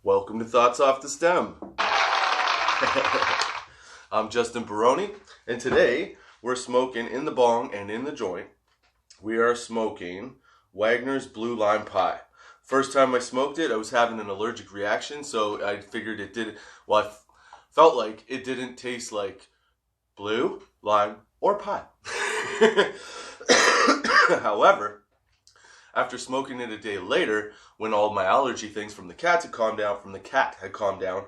Welcome to Thoughts Off the Stem. I'm Justin Barone, and today we're smoking in the bong and in the joint. We are smoking Wagner's Blue Lime Pie. First time I smoked it, I was having an allergic reaction, so I figured it didn't, well, I felt like it didn't taste like blue, lime, or pie. However, after smoking it a day later, when all my allergy things from the cat had calmed down,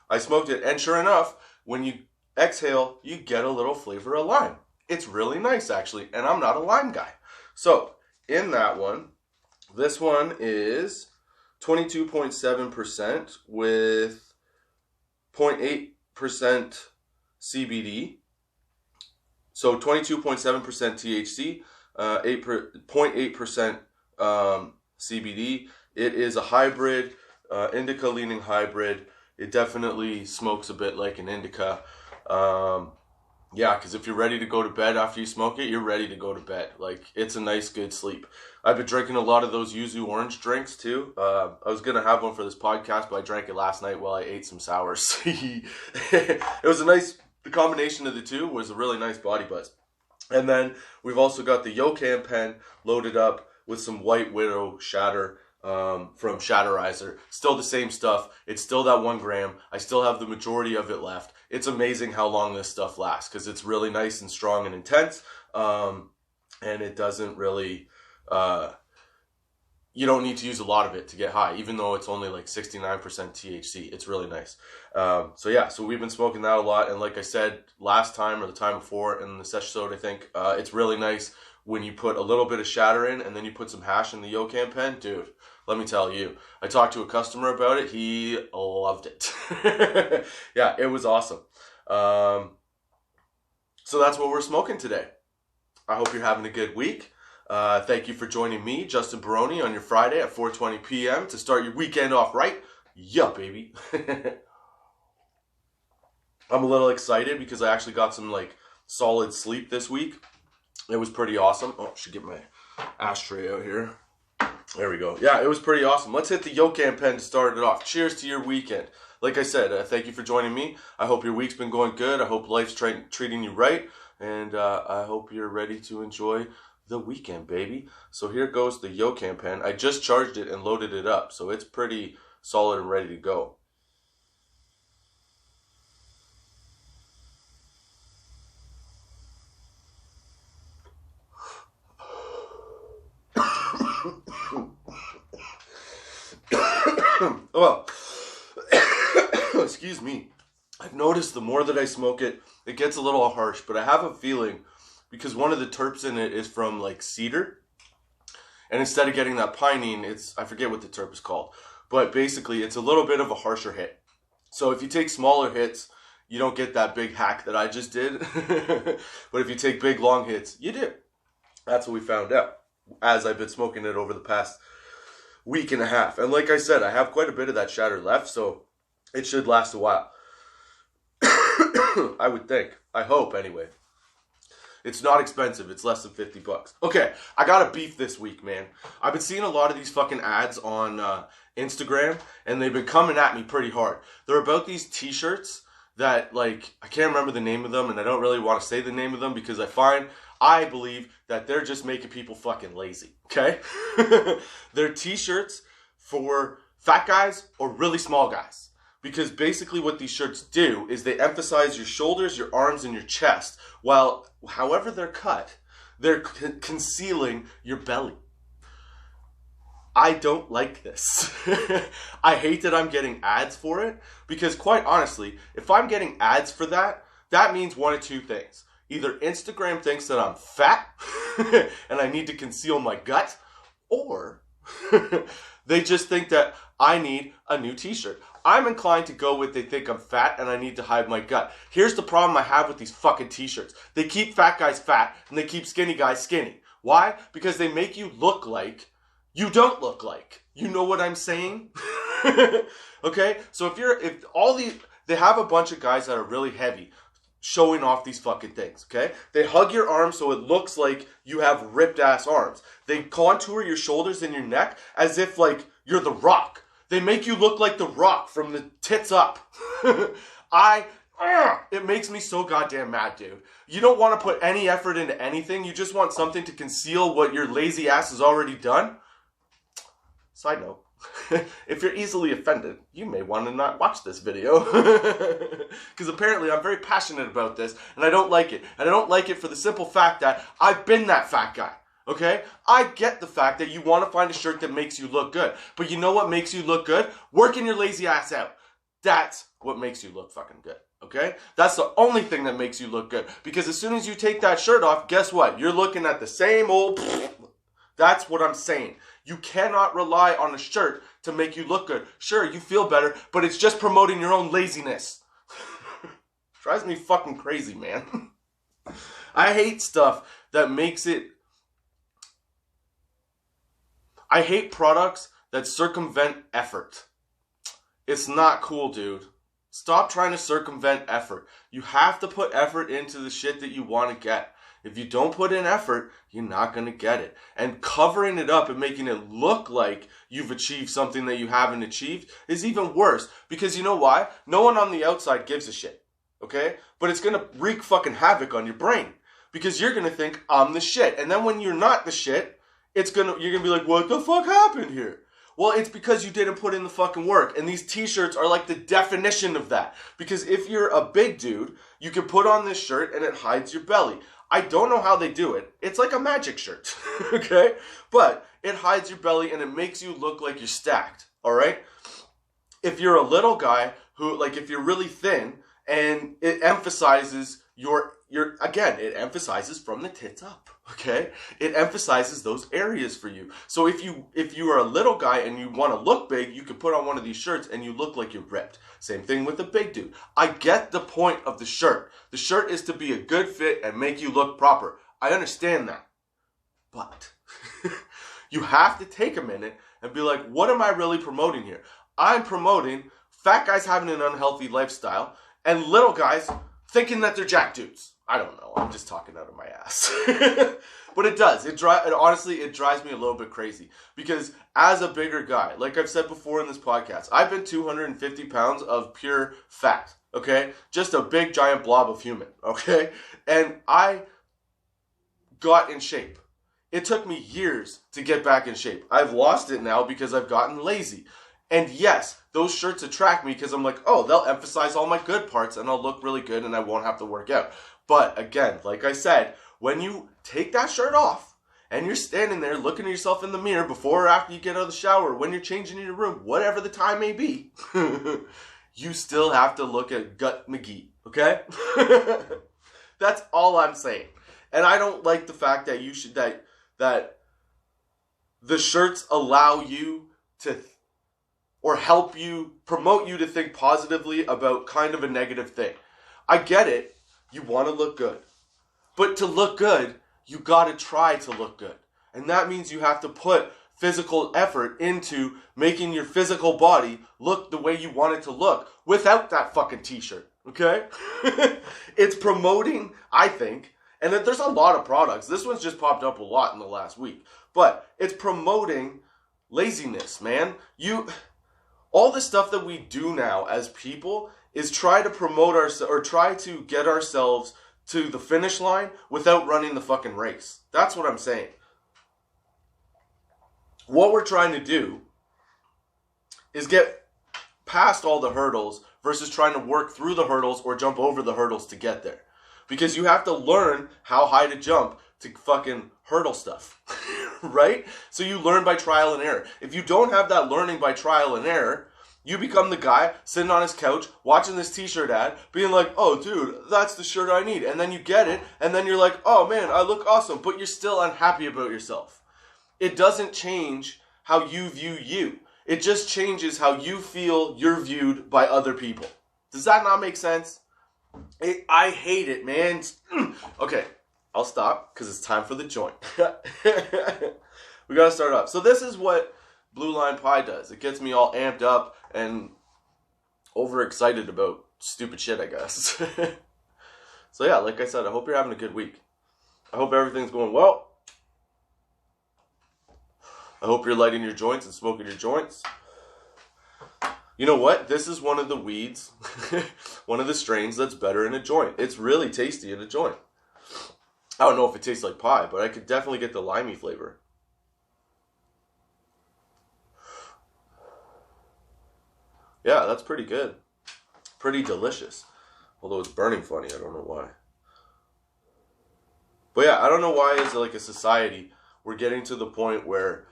I smoked it, and sure enough, when you exhale, you get a little flavor of lime. It's really nice, actually, and I'm not a lime guy. So, in that one, this one is 22.7% with 0.8% CBD. So 22.7% THC, 0.8% CBD. It is a hybrid, indica-leaning hybrid. It definitely smokes a bit like an indica. Yeah, because if you're ready to go to bed after you smoke it, you're ready to go to bed. Like, it's a nice, good sleep. I've been drinking a lot of those yuzu orange drinks, too. I was going to have one for this podcast, but I drank it last night while I ate some sours. It was a nice, the combination of the two was a really nice body buzz. And then we've also got the Yokan pen loaded up with some White Widow shatter from Shatterizer. Still the same stuff. It's still that 1 gram. I still have the majority of it left. It's amazing how long this stuff lasts because it's really nice and strong and intense. And it doesn't really, you don't need to use a lot of it to get high, even though it's only like 69% THC. It's really nice. So yeah, so we've been smoking that a lot. And like I said, last time or the time before in the session, I think, it's really nice when you put a little bit of shatter in and then you put some hash in the Yokan pen. Dude, let me tell you, I talked to a customer about it. He loved it. Yeah, it was awesome. So that's what we're smoking today. I hope you're having a good week. Thank you for joining me, Justin Barone, on your Friday at 4:20 p.m. to start your weekend off right. Yeah, baby. I'm a little excited because I actually got some like solid sleep this week. It was pretty awesome. Oh, I should get my ashtray out here. There we go. Yeah, it was pretty awesome. Let's hit the Yokan pen to start it off. Cheers to your weekend. Like I said, thank you for joining me. I hope your week's been going good. I hope life's treating you right. And I hope you're ready to enjoy the weekend, baby. So here goes the Yokan pen. I just charged it and loaded it up, so it's pretty solid and ready to go. Well, excuse me. I've noticed the more that I smoke it, it gets a little harsh, but I have a feeling because one of the terps in it is from like cedar, and instead of getting that pinene, I forget what the terp is called, but basically it's a little bit of a harsher hit. So if you take smaller hits, you don't get that big hack that I just did. But if you take big long hits, you do. That's what we found out as I've been smoking it over the past week and a half. And like I said, I have quite a bit of that shatter left, so it should last a while. I would think. I hope, anyway. It's not expensive. It's less than 50 bucks. Okay, I got a beef this week, man. I've been seeing a lot of these fucking ads on Instagram, and they've been coming at me pretty hard. They're about these t-shirts that, like, I can't remember the name of them, and I don't really want to say the name of them because I believe that they're just making people fucking lazy, okay? They're t-shirts for fat guys or really small guys. Because basically what these shirts do is they emphasize your shoulders, your arms, and your chest, while however they're cut, they're concealing your belly. I don't like this. I hate that I'm getting ads for it, because quite honestly, if I'm getting ads for that, that means one of two things. Either Instagram thinks that I'm fat and I need to conceal my gut, or they just think that I need a new t-shirt. I'm inclined to go with they think I'm fat and I need to hide my gut. Here's the problem I have with these fucking t-shirts. They keep fat guys fat and they keep skinny guys skinny. Why? Because they make you look like you don't look like. You know what I'm saying? Okay? So they have a bunch of guys that are really heavy showing off these fucking things, okay? They hug your arms so it looks like you have ripped ass arms. They contour your shoulders and your neck as if like you're The Rock. They make you look like The Rock from the tits up. It makes me so goddamn mad, dude. You don't want to put any effort into anything. You just want something to conceal what your lazy ass has already done. Side note, if you're easily offended, you may want to not watch this video. Because apparently I'm very passionate about this, and I don't like it. And I don't like it for the simple fact that I've been that fat guy. Okay? I get the fact that you want to find a shirt that makes you look good. But you know what makes you look good? Working your lazy ass out. That's what makes you look fucking good. Okay? That's the only thing that makes you look good. Because as soon as you take that shirt off, guess what? You're looking at the same old... That's what I'm saying. You cannot rely on a shirt to make you look good. Sure, you feel better, but it's just promoting your own laziness. Drives me fucking crazy, man. I hate stuff that makes it... I hate products that circumvent effort. It's not cool, dude. Stop trying to circumvent effort. You have to put effort into the shit that you want to get. If you don't put in effort, you're not going to get it. And covering it up and making it look like you've achieved something that you haven't achieved is even worse. Because you know why? No one on the outside gives a shit. Okay? But it's going to wreak fucking havoc on your brain. Because you're going to think, I'm the shit. And then when you're not the shit, you're going to be like, what the fuck happened here? Well, it's because you didn't put in the fucking work. And these t-shirts are like the definition of that. Because if you're a big dude, you can put on this shirt and it hides your belly. I don't know how they do it. It's like a magic shirt, okay? But it hides your belly and it makes you look like you're stacked, all right? If you're a little guy who, like, if you're really thin and it emphasizes it emphasizes from the tits up, okay? It emphasizes those areas for you. So if you are a little guy and you want to look big, you can put on one of these shirts and you look like you're ripped. Same thing with the big dude. I get the point of the shirt. The shirt is to be a good fit and make you look proper. I understand that. But you have to take a minute and be like, what am I really promoting here? I'm promoting fat guys having an unhealthy lifestyle and little guys thinking that they're jack dudes. I don't know. I'm just talking out of my ass. But it does. Honestly, it drives me a little bit crazy. Because as a bigger guy, like I've said before in this podcast, I've been 250 pounds of pure fat. Okay? Just a big giant blob of human. Okay? And I got in shape. It took me years to get back in shape. I've lost it now because I've gotten lazy. And yes, those shirts attract me because I'm like, oh, they'll emphasize all my good parts and I'll look really good and I won't have to work out. But again, like I said, when you take that shirt off and you're standing there looking at yourself in the mirror before or after you get out of the shower, when you're changing in your room, whatever the time may be, you still have to look at Gut McGee, okay? That's all I'm saying. And I don't like the fact that that the shirts allow you to or help you, promote you to think positively about kind of a negative thing. I get it. You want to look good. But to look good, you got to try to look good. And that means you have to put physical effort into making your physical body look the way you want it to look without that fucking t-shirt. Okay? It's promoting, I think, and there's a lot of products. This one's just popped up a lot in the last week. But it's promoting laziness, man. All the stuff that we do now as people is try to promote ourselves or try to get ourselves to the finish line without running the fucking race. That's what I'm saying. What we're trying to do is get past all the hurdles versus trying to work through the hurdles or jump over the hurdles to get there. Because you have to learn how high to jump to fucking hurdle stuff. Right? So you learn by trial and error. If you don't have that learning by trial and error, you become the guy sitting on his couch watching this t-shirt ad being like, oh dude, that's the shirt I need. And then you get it and then you're like, oh man, I look awesome. But you're still unhappy about yourself. It doesn't change how you view you. It just changes how you feel you're viewed by other people. Does that not make sense? I hate it, man. Okay, I'll stop because it's time for the joint. We gotta start off. So this is what Blue Line Pie does. It gets me all amped up and overexcited about stupid shit, I guess. So yeah, like I said, I hope you're having a good week. I hope everything's going well. I hope you're lighting your joints and smoking your joints. You know what? This is one of the weeds, one of the strains that's better in a joint. It's really tasty in a joint. I don't know if it tastes like pie, but I could definitely get the limey flavor. Yeah, that's pretty good. Pretty delicious. Although it's burning funny, I don't know why. But yeah, I don't know why as like a society, we're getting to the point where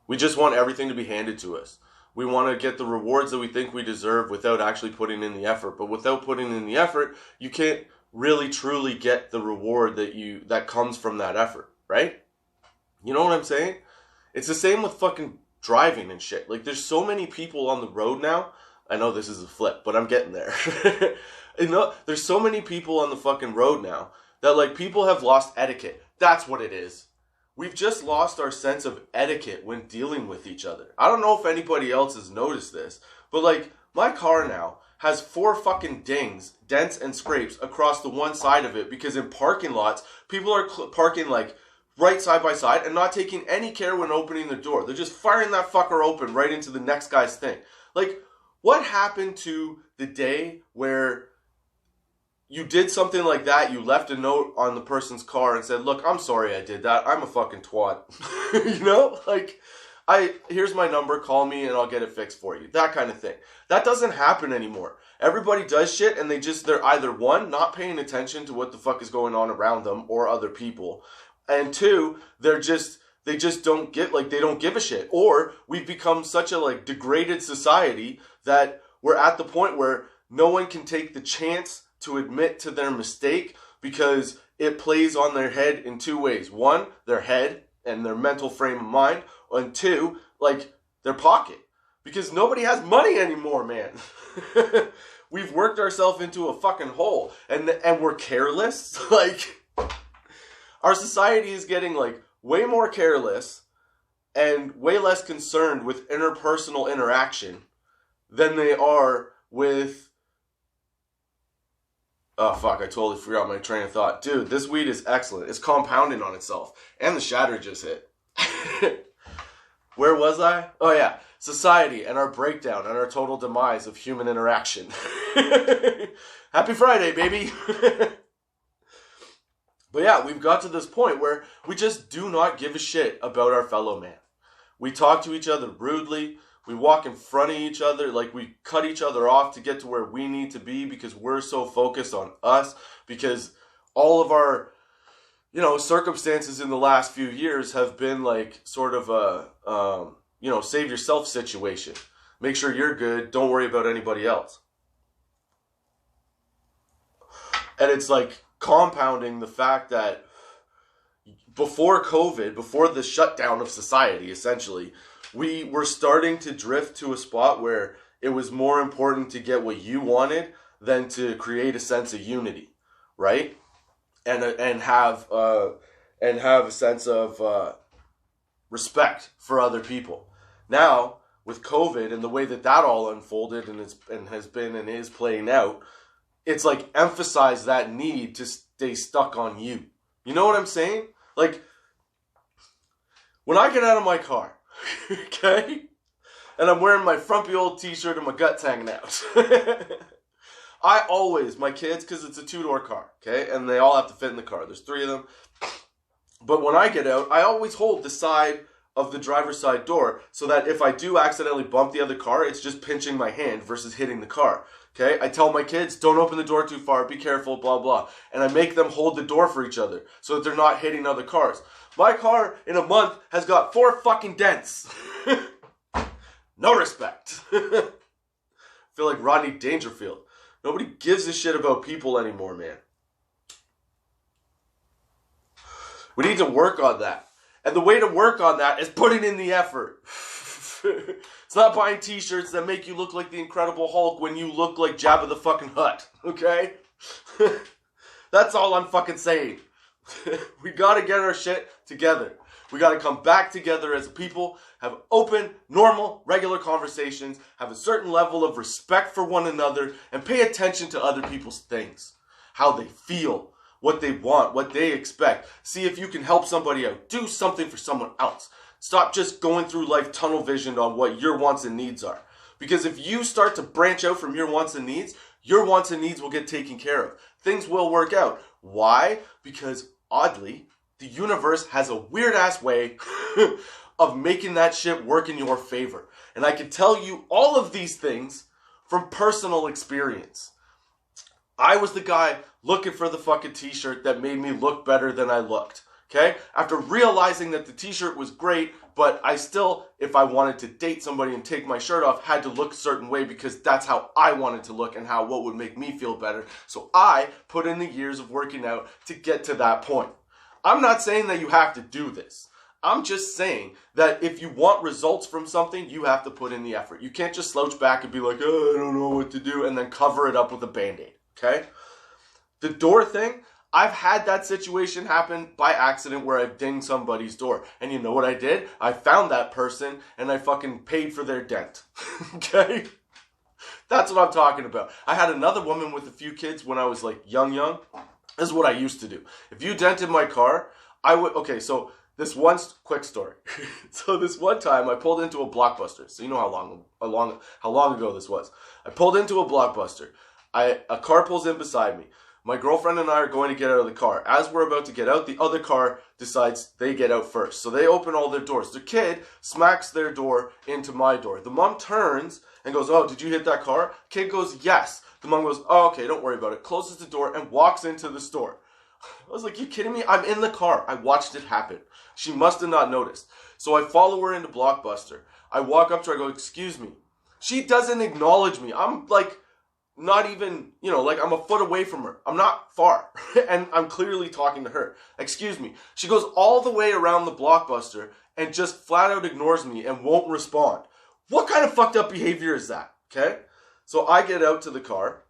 we just want everything to be handed to us. We want to get the rewards that we think we deserve without actually putting in the effort. But without putting in the effort, you can't really truly get the reward that comes from that effort, right? You know what I'm saying? It's the same with fucking driving and shit. Like, there's so many people on the road now. I know this is a flip, but I'm getting there. You know, there's so many people on the fucking road now that, like, people have lost etiquette. That's what it is. We've just lost our sense of etiquette when dealing with each other. I don't know if anybody else has noticed this, but, like, my car now has 4 fucking dings, dents, and scrapes across the one side of it because in parking lots, people are parking, like, right side by side and not taking any care when opening the door. They're just firing that fucker open right into the next guy's thing. Like, what happened to the day where you did something like that, you left a note on the person's car and said, look, I'm sorry I did that. I'm a fucking twat. You know? Like, here's my number, call me and I'll get it fixed for you. That kind of thing. That doesn't happen anymore. Everybody does shit and they're either, one, not paying attention to what the fuck is going on around them or other people. And 2, they just don't they don't give a shit. Or we've become such a, like, degraded society that we're at the point where no one can take the chance to admit to their mistake because it plays on their head in 2 ways. 1, their head and their mental frame of mind. And 2, like, their pocket. Because nobody has money anymore, man. We've worked ourselves into a fucking hole. And we're careless. Like, our society is getting, like, way more careless and way less concerned with interpersonal interaction than they are with... Oh, fuck, I totally forgot my train of thought. Dude, this weed is excellent. It's compounding on itself. And the shatter just hit. Where was I? Oh, yeah. Society and our breakdown and our total demise of human interaction. Happy Friday, baby. But yeah, we've got to this point where we just do not give a shit about our fellow man. We talk to each other rudely. We walk in front of each other, like we cut each other off to get to where we need to be because we're so focused on us, because all of our, circumstances in the last few years have been like sort of a, save yourself situation. Make sure you're good. Don't worry about anybody else. And it's like compounding the fact that before COVID, before the shutdown of society, essentially, we were starting to drift to a spot where it was more important to get what you wanted than to create a sense of unity, right? And have a sense of respect for other people. Now, with COVID and the way that all unfolded and has been and is playing out, it's like emphasize that need to stay stuck on you. You know what I'm saying? Like, when I get out of my car, okay, and I'm wearing my frumpy old t-shirt and my guts hanging out, I always, my kids, because it's a 2-door car, okay, and they all have to fit in the car. There's 3 of them. But when I get out, I always hold the side of the driver's side door so that if I do accidentally bump the other car, it's just pinching my hand versus hitting the car. Okay, I tell my kids, don't open the door too far, be careful, blah, blah. And I make them hold the door for each other so that they're not hitting other cars. My car, in a month, has got 4 fucking dents. No respect. I feel like Rodney Dangerfield. Nobody gives a shit about people anymore, man. We need to work on that. And the way to work on that is putting in the effort. It's not buying t-shirts that make you look like the Incredible Hulk when you look like Jabba the fucking Hutt, okay? That's all I'm fucking saying. We gotta get our shit together. We gotta come back together as a people, have open, normal, regular conversations, have a certain level of respect for one another, and pay attention to other people's things. How they feel, what they want, what they expect. See if you can help somebody out. Do something for someone else. Stop just going through life tunnel visioned on what your wants and needs are. Because if you start to branch out from your wants and needs will get taken care of. Things will work out. Why? Because oddly, the universe has a weird ass way of making that shit work in your favor. And I can tell you all of these things from personal experience. I was the guy looking for the fucking t-shirt that made me look better than I looked. Okay? After realizing that the t-shirt was great, but I still, if I wanted to date somebody and take my shirt off, had to look a certain way because that's how I wanted to look and what would make me feel better. So I put in the years of working out to get to that point. I'm not saying that you have to do this. I'm just saying that if you want results from something, you have to put in the effort. You can't just slouch back and be like, oh, I don't know what to do, and then cover it up with a Band-Aid, okay? The door thing, I've had that situation happen by accident where I've dinged somebody's door. And you know what I did? I found that person and I fucking paid for their dent. Okay? That's what I'm talking about. I had another woman with a few kids when I was like young. This is what I used to do. If you dented my car, I would, okay, so this one quick story. So this one time I pulled into a Blockbuster. So you know how long ago this was. I pulled into a Blockbuster. A car pulls in beside me. My girlfriend and I are going to get out of the car. As we're about to get out, the other car decides they get out first. So they open all their doors. The kid smacks their door into my door. The mom turns and goes, oh, did you hit that car? Kid goes, yes. The mom goes, oh, okay, don't worry about it. Closes the door and walks into the store. I was like, you kidding me? I'm in the car. I watched it happen. She must have not noticed. So I follow her into Blockbuster. I walk up to her, I go, excuse me. She doesn't acknowledge me. I'm like, not even, like I'm a foot away from her. I'm not far. And I'm clearly talking to her. Excuse me. She goes all the way around the Blockbuster and just flat out ignores me and won't respond. What kind of fucked up behavior is that? Okay? So I get out to the car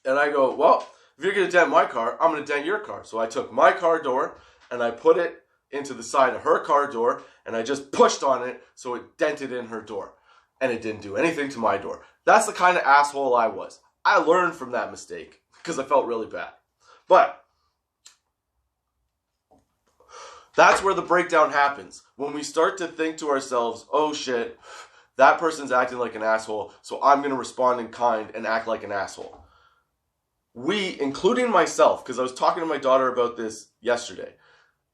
and I go, well, if you're going to dent my car, I'm going to dent your car. So I took my car door and I put it into the side of her car door and I just pushed on it so it dented in her door. And it didn't do anything to my door. That's the kind of asshole I was. I learned from that mistake because I felt really bad. But that's where the breakdown happens. When we start to think to ourselves, oh shit, that person's acting like an asshole, so I'm going to respond in kind and act like an asshole. We, including myself, because I was talking to my daughter about this yesterday,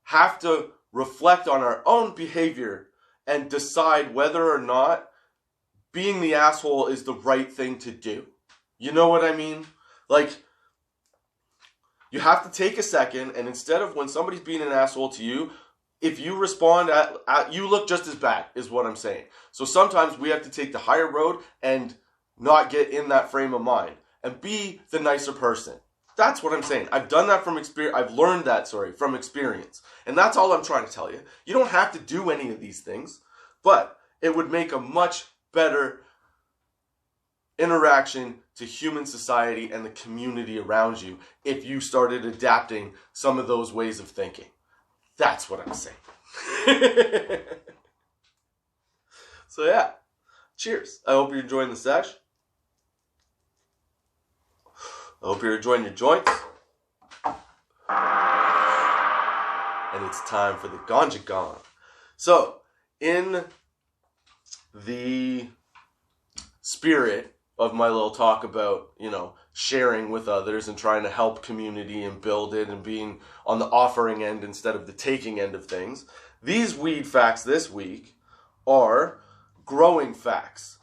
have to reflect on our own behavior and decide whether or not being the asshole is the right thing to do. You know what I mean? Like, you have to take a second, and instead of when somebody's being an asshole to you, if you respond you look just as bad, is what I'm saying. So sometimes we have to take the higher road and not get in that frame of mind and be the nicer person. That's what I'm saying. I've done that from experience. I've learned that, from experience. And that's all I'm trying to tell you. You don't have to do any of these things, but it would make a much better interaction to human society and the community around you if you started adapting some of those ways of thinking. That's what I'm saying. So yeah, cheers. I hope you're enjoying the sesh. I hope you're enjoying your joints. And it's time for the ganja gone. So, in the spirit of my little talk about, sharing with others and trying to help community and build it and being on the offering end instead of the taking end of things, these weed facts this week are growing facts.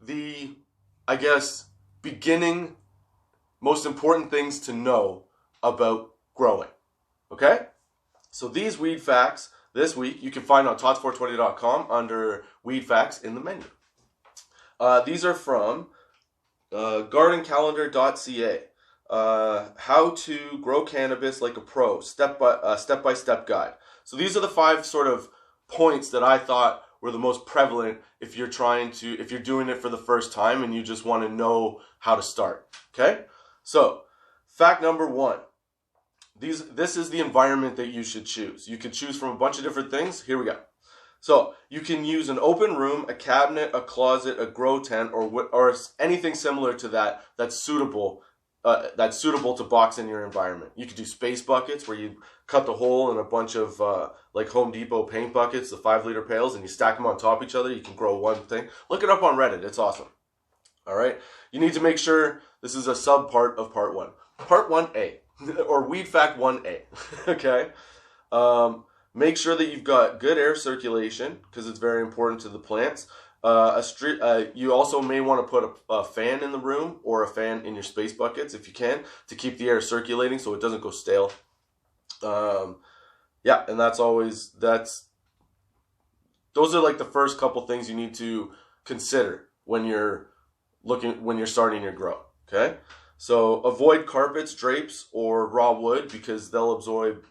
The, beginning, most important things to know about growing. Okay? So these weed facts this week you can find on tots420.com under weed facts in the menu. These are from gardencalendar.ca. How to grow cannabis like a pro, step-by-step guide. So these are the 5 sort of points that I thought were the most prevalent if you're doing it for the first time and you just want to know how to start. Okay? So, fact number 1. This is the environment that you should choose. You could choose from a bunch of different things. Here we go. So, you can use an open room, a cabinet, a closet, a grow tent, or anything similar to that that's suitable that's suitable to box in your environment. You could do space buckets where you cut the hole in a bunch of like Home Depot paint buckets, the 5-liter pails, and you stack them on top of each other. You can grow one thing. Look it up on Reddit. It's awesome. All right. You need to make sure this is a sub part of part 1. Part 1A or Weed Fact 1A. Okay. Make sure that you've got good air circulation because it's very important to the plants. You also may want to put a fan in the room or a fan in your space buckets if you can to keep the air circulating so it doesn't go stale. Yeah, and those are like the first couple things you need to consider when you're starting your grow. Okay, so avoid carpets, drapes, or raw wood because they'll absorb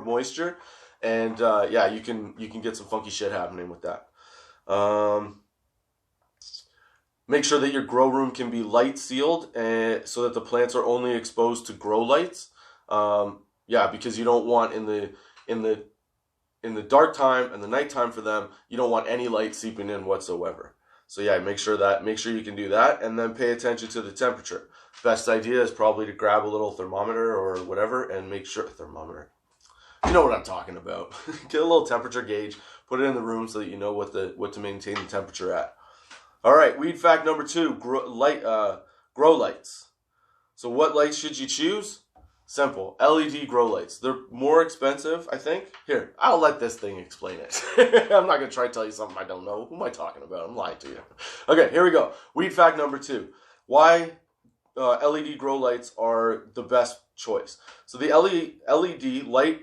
moisture, and yeah, you can get some funky shit happening with that. Make sure that your grow room can be light sealed so that the plants are only exposed to grow lights. Yeah, because you don't want in the dark time and the nighttime for them, you don't want any light seeping in whatsoever. So yeah, make sure you can do that, and then pay attention to the temperature. Best idea is probably to grab a little thermometer or whatever and make sure thermometer. You know what I'm talking about. Get a little temperature gauge, put it in the room so that you know what to maintain the temperature at. All right, weed fact number 2: grow lights. So what lights should you choose? Simple. LED grow lights. They're more expensive, I think. Here, I'll let this thing explain it. I'm not going to try to tell you something I don't know. Who am I talking about? I'm lying to you. Okay, here we go. Weed fact number 2. Why LED grow lights are the best choice. So the LED light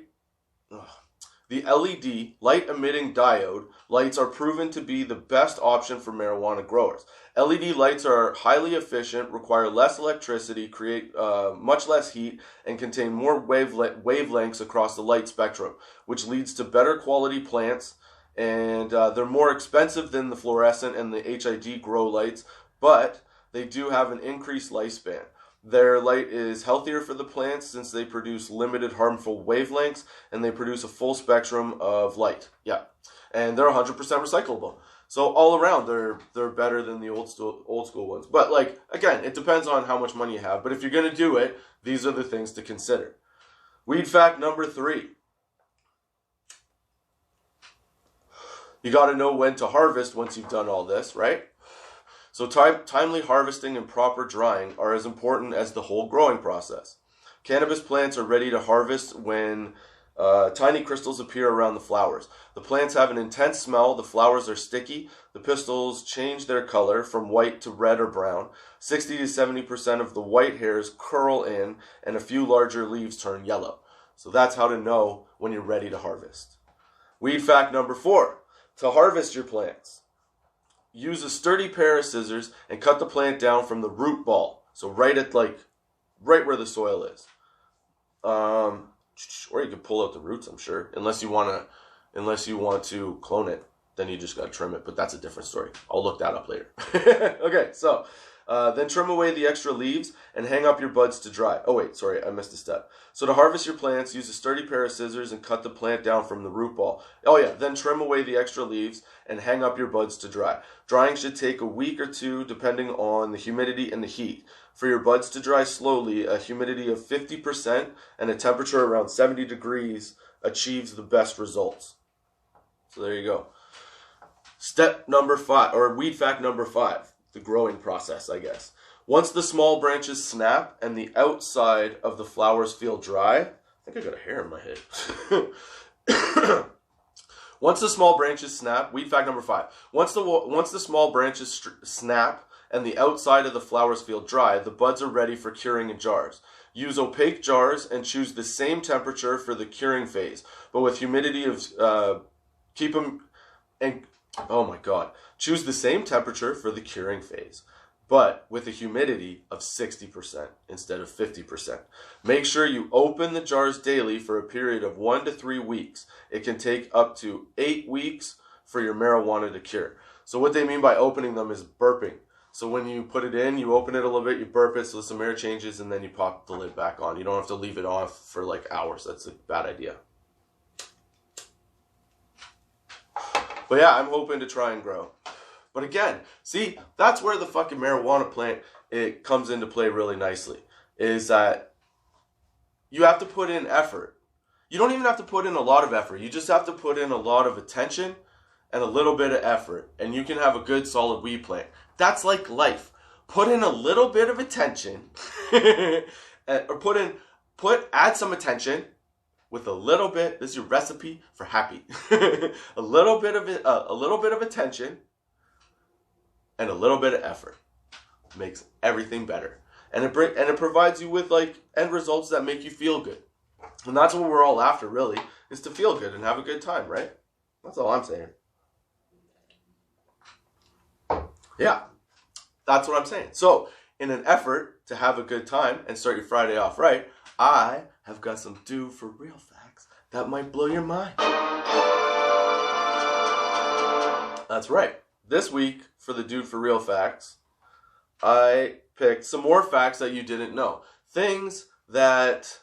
emitting diode lights are proven to be the best option for marijuana growers. LED lights are highly efficient, require less electricity, create much less heat, and contain more wavelengths across the light spectrum, which leads to better quality plants. And they're more expensive than the fluorescent and the HID grow lights, but they do have an increased lifespan. Their light is healthier for the plants since they produce limited harmful wavelengths and they produce a full spectrum of light. Yeah, and they're 100% recyclable. So all around, they're better than the old school ones. But like again, it depends on how much money you have. But if you're gonna do it, these are the things to consider. Weed fact number 3: you got to know when to harvest once you've done all this, right? So timely harvesting and proper drying are as important as the whole growing process. Cannabis plants are ready to harvest when tiny crystals appear around the flowers. The plants have an intense smell, the flowers are sticky, the pistils change their color from white to red or brown, 60 to 70% of the white hairs curl in, and a few larger leaves turn yellow. So that's how to know when you're ready to harvest. Weed fact number 4: to harvest your plants, use a sturdy pair of scissors and cut the plant down from the root ball. So right where the soil is. Or you could pull out the roots, I'm sure. Unless you want to clone it, then you just got to trim it. But that's a different story. I'll look that up later. Okay, so then trim away the extra leaves and hang up your buds to dry. Oh wait, sorry, I missed a step. So to harvest your plants, use a sturdy pair of scissors and cut the plant down from the root ball. Oh yeah, then trim away the extra leaves and hang up your buds to dry. Drying should take a week or 2 depending on the humidity and the heat. For your buds to dry slowly, a humidity of 50% and a temperature around 70 degrees achieves the best results. So there you go. Step number 5, or weed fact number 5, the growing process, I guess. Once the small branches snap and the outside of the flowers feel dry, I think I got a hair in my head. Once the small branches snap, weed fact number 5. Once the small branches snap and the outside of the flowers feel dry, the buds are ready for curing in jars. Use opaque jars and choose the same temperature for the curing phase, but with humidity of choose the same temperature for the curing phase, but with a humidity of 60% instead of 50%. Make sure you open the jars daily for a period of 1 to 3 weeks. It can take up to 8 weeks for your marijuana to cure. So what they mean by opening them is burping. So when you put it in, you open it a little bit, you burp it so some air changes, and then you pop the lid back on. You don't have to leave it off for like hours. That's a bad idea. But yeah, I'm hoping to try and grow. But again, see, that's where the fucking marijuana plant it comes into play really nicely is that you have to put in effort. You don't even have to put in a lot of effort. You just have to put in a lot of attention and a little bit of effort, and you can have a good, solid weed plant. That's like life. Put in a little bit of attention, or add some attention with a little bit. This is your recipe for happy. a little bit of attention and a little bit of effort makes everything better, and it provides you with like end results that make you feel good. And that's what we're all after, really, is to feel good and have a good time, right? That's all I'm saying. Yeah, that's what I'm saying. So, in an effort to have a good time and start your Friday off right, I have got some dude for real facts that might blow your mind. That's right. This week, for the dude for real facts, I picked some more facts that you didn't know. Things that,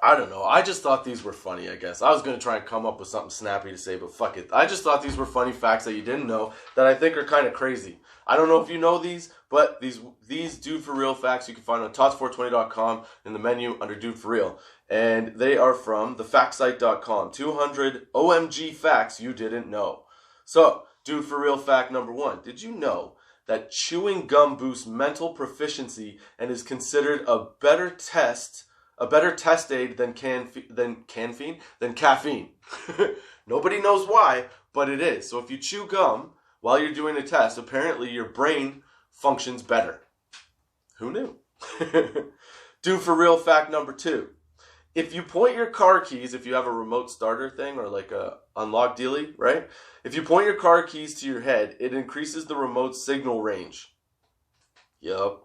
I don't know. I just thought these were funny, I guess. I was going to try and come up with something snappy to say, but fuck it. I just thought these were funny facts that you didn't know that I think are kind of crazy. I don't know if you know these, but these Dude For Real facts you can find on tots420.com in the menu under Dude For Real. And they are from thefactsite.com. 200 OMG facts you didn't know. So, Dude For Real fact number 1. Did you know that chewing gum boosts mental proficiency and is considered a better test aid than caffeine? Nobody knows why, but it is. So if you chew gum while you're doing a test, apparently your brain functions better. Who knew? Do for real fact number 2. If you point your car keys, if you have a remote starter thing or like a unlock dealie, right? If you point your car keys to your head, it increases the remote signal range. Yup.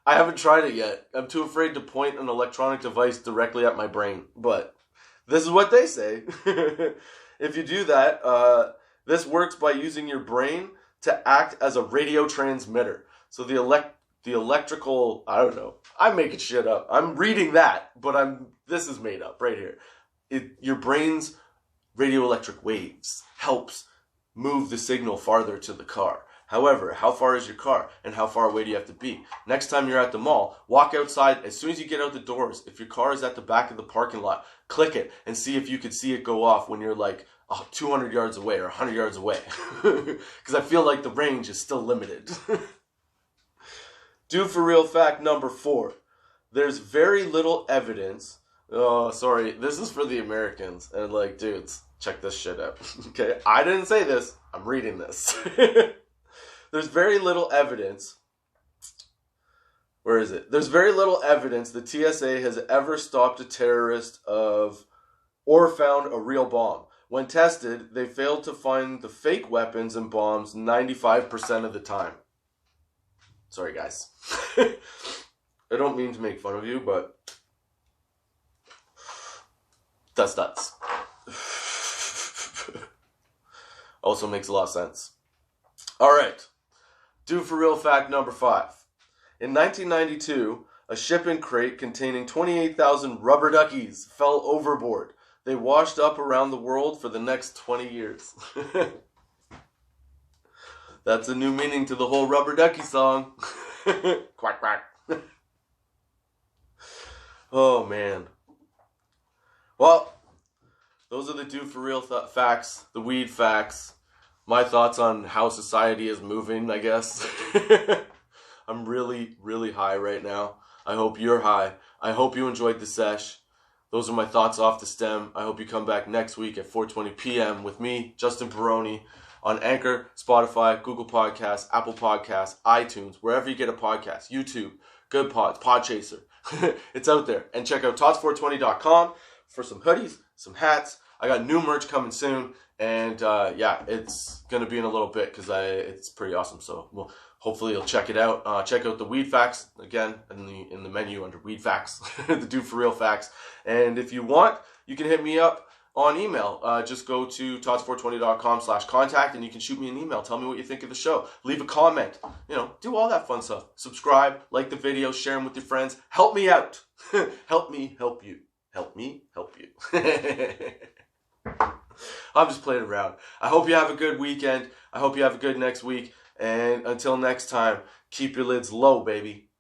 I haven't tried it yet. I'm too afraid to point an electronic device directly at my brain. But this is what they say. If you do that, this works by using your brain to act as a radio transmitter. So the electrical, I don't know. I'm making shit up. I'm reading that, but this is made up right here. Your brain's radioelectric waves helps move the signal farther to the car. However, how far is your car and how far away do you have to be? Next time you're at the mall, walk outside. As soon as you get out the doors, if your car is at the back of the parking lot, click it and see if you could see it go off when you're like 200 yards away or 100 yards away. Because I feel like the range is still limited. Do for real fact number 4. There's very little evidence. Oh, sorry. This is for the Americans. And like, dudes, check this shit out. Okay? I didn't say this. I'm reading this. There's very little evidence. Where is it? There's very little evidence the TSA has ever stopped a terrorist or found a real bomb. When tested, they failed to find the fake weapons and bombs 95% of the time. Sorry, guys. I don't mean to make fun of you, but that's nuts. Also makes a lot of sense. All right. Do for real fact number 5. In 1992, a shipping crate containing 28,000 rubber duckies fell overboard. They washed up around the world for the next 20 years. That's a new meaning to the whole rubber ducky song. Quack, quack. Oh, man. Well, those are the do for real facts, the weed facts. My thoughts on how society is moving, I guess. I'm really, really high right now. I hope you're high. I hope you enjoyed the sesh. Those are my thoughts off the stem. I hope you come back next week at 4:20 p.m. with me, Justin Barone, on Anchor, Spotify, Google Podcasts, Apple Podcasts, iTunes, wherever you get a podcast, YouTube, Good Pods, Podchaser. It's out there. And check out tots420.com for some hoodies, some hats. I got new merch coming soon. And yeah, it's going to be in a little bit because it's pretty awesome. So hopefully you'll check it out. Check out the weed facts, again, in the menu under weed facts, the do for real facts. And if you want, you can hit me up on email. Just go to tots420.com/contact and you can shoot me an email. Tell me what you think of the show. Leave a comment. Do all that fun stuff. Subscribe, like the video, share them with your friends. Help me out. Help me help you. Help me help you. I'm just playing around. I hope you have a good weekend. I hope you have a good next week. And until next time, keep your lids low, baby.